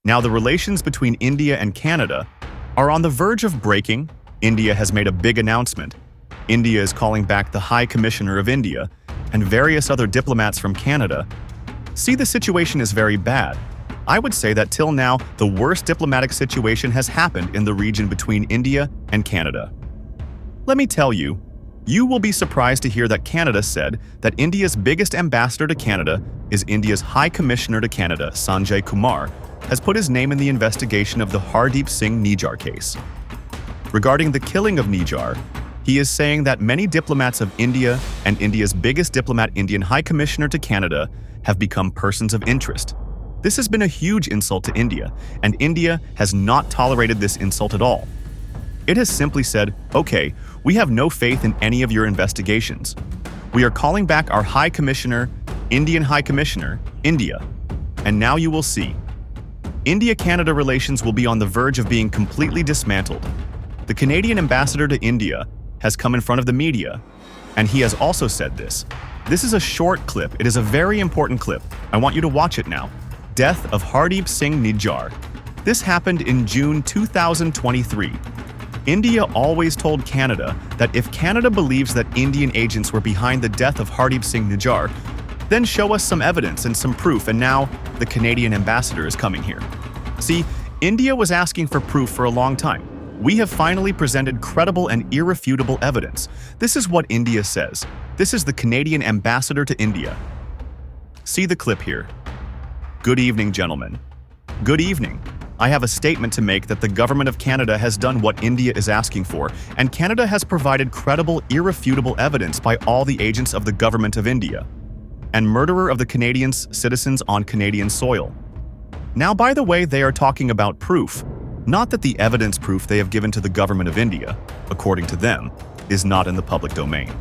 Now, the relations between India and Canada are on the verge of breaking. India has made a big announcement. India is calling back the High Commissioner of India and various other diplomats from Canada. See, the situation is very bad. I would say that till now, the worst diplomatic situation has happened in the region between India and Canada. Let me tell you, you will be surprised to hear that Canada said that India's biggest ambassador to Canada is India's High Commissioner to Canada, Sanjay Kumar, has put his name in the investigation of the Hardeep Singh Nijjar case. Regarding the killing of Nijjar, he is saying that many diplomats of India and India's biggest diplomat, Indian High Commissioner to Canada, have become persons of interest. This has been a huge insult to India, and India has not tolerated this insult at all. It has simply said, okay, we have no faith in any of your investigations. We are calling back our High Commissioner, Indian High Commissioner, India. And now you will see. India-Canada relations will be on the verge of being completely dismantled. The Canadian ambassador to India has come in front of the media, and he has also said this. This is a short clip. It is a very important clip. I want you to watch it now. Death of Hardeep Singh Nijjar. This happened in June 2023. India always told Canada that if Canada believes that Indian agents were behind the death of Hardeep Singh Nijjar, then show us some evidence and some proof, and now the Canadian ambassador is coming here. See, India was asking for proof for a long time. We have finally presented credible and irrefutable evidence. This is what India says. This is the Canadian ambassador to India. See the clip here. Good evening, gentlemen. Good evening. I have a statement to make that the government of Canada has done what India is asking for, and Canada has provided credible, irrefutable evidence by all the agents of the government of India and murderer of the Canadians' citizens on Canadian soil. Now, by the way, they are talking about proof. Not that the evidence proof they have given to the government of India, according to them, is not in the public domain.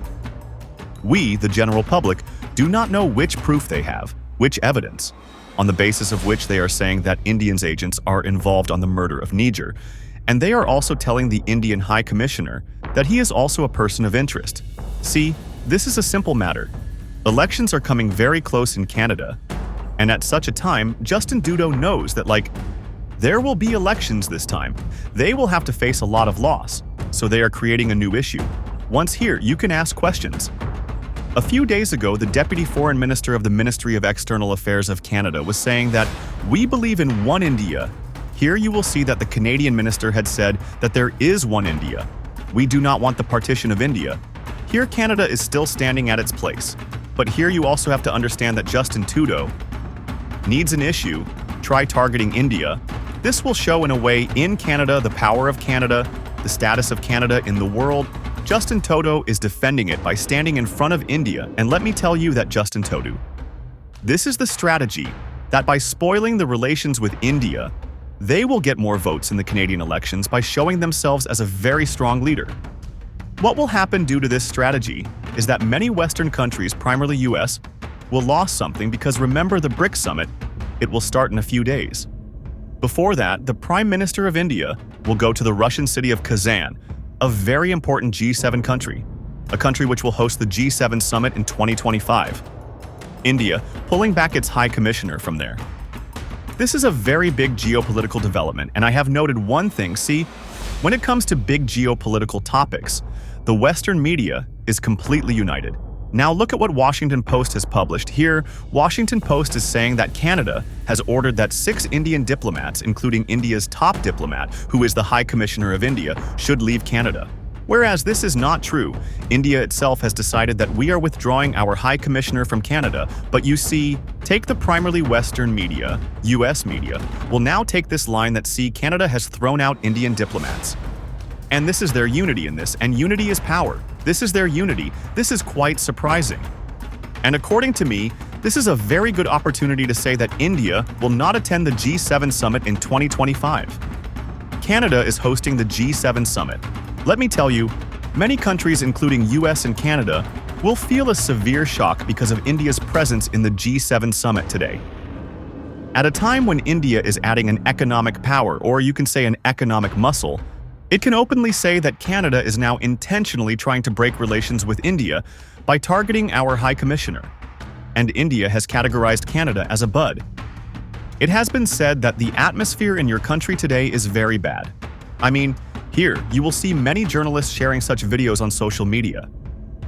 We, the general public, do not know which proof they have, which evidence, on the basis of which they are saying that Indians' agents are involved on the murder of Nijjar, and they are also telling the Indian High Commissioner that he is also a person of interest. See, this is a simple matter. Elections are coming very close in Canada, and at such a time, Justin Trudeau knows that, there will be elections this time. They will have to face a lot of loss, so they are creating a new issue. Once here, you can ask questions. A few days ago, the Deputy Foreign Minister of the Ministry of External Affairs of Canada was saying that we believe in one India. Here you will see that the Canadian minister had said that there is one India. We do not want the partition of India. Here Canada is still standing at its place. But here you also have to understand that Justin Trudeau needs an issue. Try targeting India. This will show in a way in Canada the power of Canada, the status of Canada in the world. Justin Trudeau is defending it by standing in front of India, and let me tell you that Justin Trudeau. This is the strategy that by spoiling the relations with India, they will get more votes in the Canadian elections by showing themselves as a very strong leader. What will happen due to this strategy is that many Western countries, primarily US, will lose something because remember the BRICS summit, it will start in a few days. Before that, the Prime Minister of India will go to the Russian city of Kazan, a very important G7 country, a country which will host the G7 summit in 2025. India pulling back its High Commissioner from there. This is a very big geopolitical development, and I have noted one thing. See, when it comes to big geopolitical topics, the Western media is completely united. Now look at what Washington Post has published. Here, Washington Post is saying that Canada has ordered that 6 Indian diplomats, including India's top diplomat, who is the High Commissioner of India, should leave Canada. Whereas this is not true. India itself has decided that we are withdrawing our High Commissioner from Canada, but you see, take the primarily Western media, US media, will now take this line that see Canada has thrown out Indian diplomats. And this is their unity in this, and unity is power. This is their unity. This is quite surprising. And according to me, this is a very good opportunity to say that India will not attend the G7 summit in 2025. Canada is hosting the G7 summit. Let me tell you, many countries, including US and Canada, will feel a severe shock because of India's presence in the G7 summit today. At a time when India is adding an economic power, or you can say an economic muscle, it can openly say that Canada is now intentionally trying to break relations with India by targeting our High Commissioner. And India has categorized Canada as a bud. It has been said that the atmosphere in your country today is very bad. I mean, here, you will see many journalists sharing such videos on social media.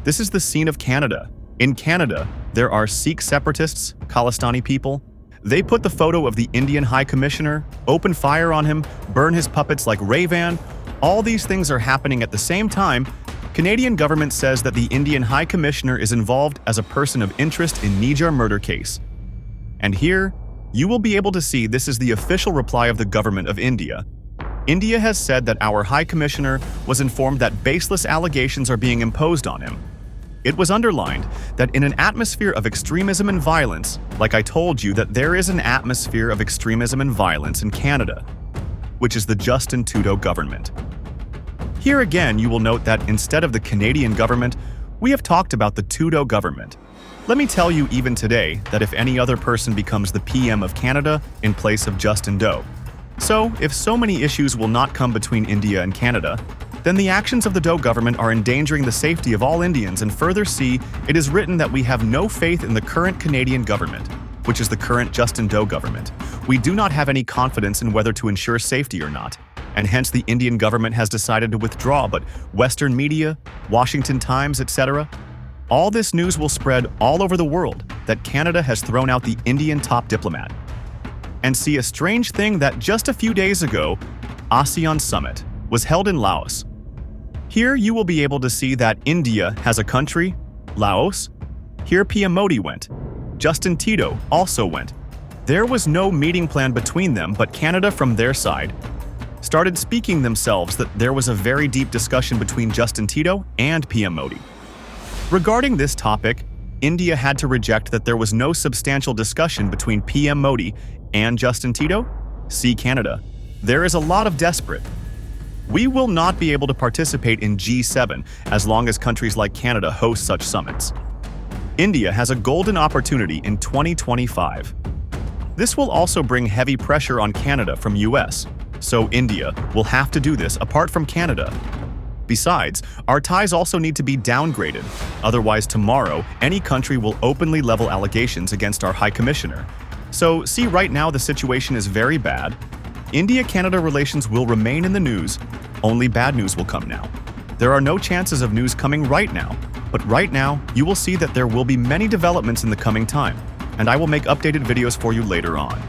This is the scene of Canada. In Canada, there are Sikh separatists, Khalistani people. They put the photo of the Indian High Commissioner, open fire on him, burn his puppets like Ray-Ban. All these things are happening at the same time. Canadian government says that the Indian High Commissioner is involved as a person of interest in Nijar murder case. And here, you will be able to see this is the official reply of the government of India. India has said that our High Commissioner was informed that baseless allegations are being imposed on him. It was underlined that in an atmosphere of extremism and violence, like I told you that there is an atmosphere of extremism and violence in Canada, which is the Justin Trudeau government. Here again, you will note that instead of the Canadian government, we have talked about the Trudeau government. Let me tell you even today that if any other person becomes the PM of Canada in place of Justin Trudeau. So, if so many issues will not come between India and Canada, then the actions of the Trudeau government are endangering the safety of all Indians, and further see, it is written that we have no faith in the current Canadian government, which is the current Justin Trudeau government. We do not have any confidence in whether to ensure safety or not, and hence the Indian government has decided to withdraw, but Western media, Washington Times, etc., all this news will spread all over the world that Canada has thrown out the Indian top diplomat. And see a strange thing that just a few days ago, ASEAN Summit was held in Laos. Here you will be able to see that India has a country, Laos. Here PM Modi went. Justin Trudeau also went. There was no meeting plan between them, but Canada from their side started speaking themselves that there was a very deep discussion between Justin Trudeau and PM Modi. Regarding this topic, India had to reject that there was no substantial discussion between PM Modi and Justin Trudeau. See Canada. There is a lot of desperate. We will not be able to participate in G7 as long as countries like Canada host such summits. India has a golden opportunity in 2025. This will also bring heavy pressure on Canada from US, so India will have to do this apart from Canada. Besides, our ties also need to be downgraded. Otherwise, tomorrow, any country will openly level allegations against our High Commissioner. So, see, right now the situation is very bad. India-Canada relations will remain in the news. Only bad news will come now. There are no chances of news coming right now. But right now, you will see that there will be many developments in the coming time. And I will make updated videos for you later on.